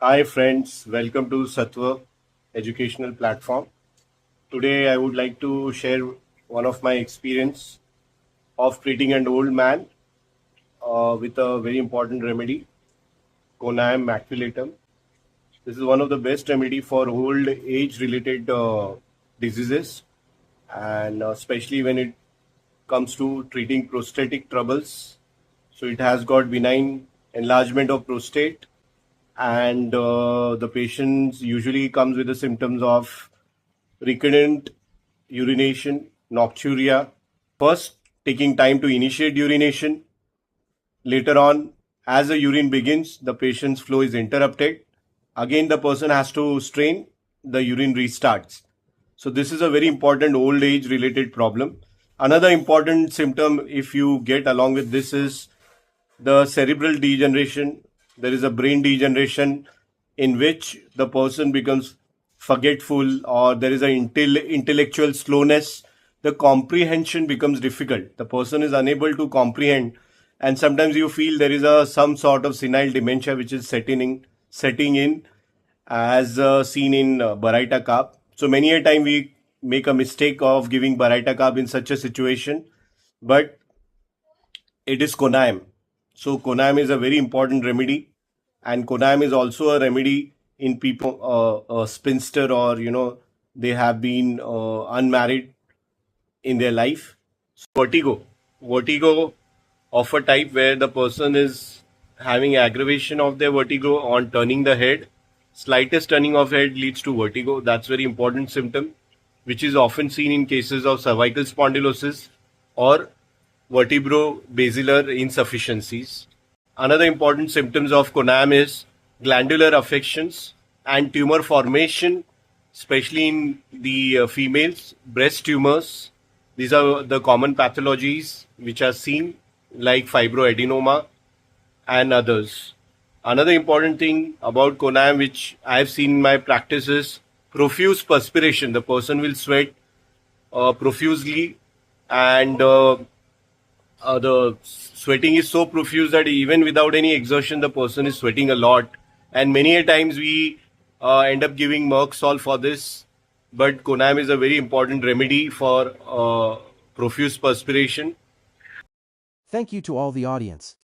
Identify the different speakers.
Speaker 1: Hi friends, welcome to Sattva educational platform. Today I would like to share one of my experience of treating an old man with a very important remedy, Conam maculatum. This is one of the best remedy for old age related diseases, and especially when it comes to treating prostatic troubles. So it has got benign enlargement of prostate, and the patients usually comes with the symptoms of recurrent urination, nocturia. First, taking time to initiate urination. Later on, as the urine begins, the patient's flow is interrupted. Again, the person has to strain, the urine restarts. So, this is a very important old age related problem. Another important symptom, if you get along with this, is the cerebral degeneration. There is a brain degeneration in which the person becomes forgetful, or there is an intellectual slowness. The comprehension becomes difficult. The person is unable to comprehend, and sometimes you feel there is a some sort of senile dementia which is setting in as seen in Baraita carb. So many a time we make a mistake of giving Baraita carb in such a situation, but it is Konam. So Konam is a very important remedy, and Konam is also a remedy in people, spinster, or they have been unmarried in their life. Vertigo of a type where the person is having aggravation of their vertigo on turning the head. Slightest turning of head leads to vertigo. That's very important symptom, which is often seen in cases of cervical spondylosis or vertebrobasilar insufficiencies. Another important symptoms of Konam is glandular affections and tumor formation, especially in the females, breast tumors. These are the common pathologies which are seen, like fibroadenoma and others. Another important thing about Konam, which I have seen in my practice, is profuse perspiration. The person will sweat profusely, and the sweating is so profuse that even without any exertion, the person is sweating a lot. And many a times we end up giving Merck salt for this. But Konam is a very important remedy for profuse perspiration.
Speaker 2: Thank you to all the audience.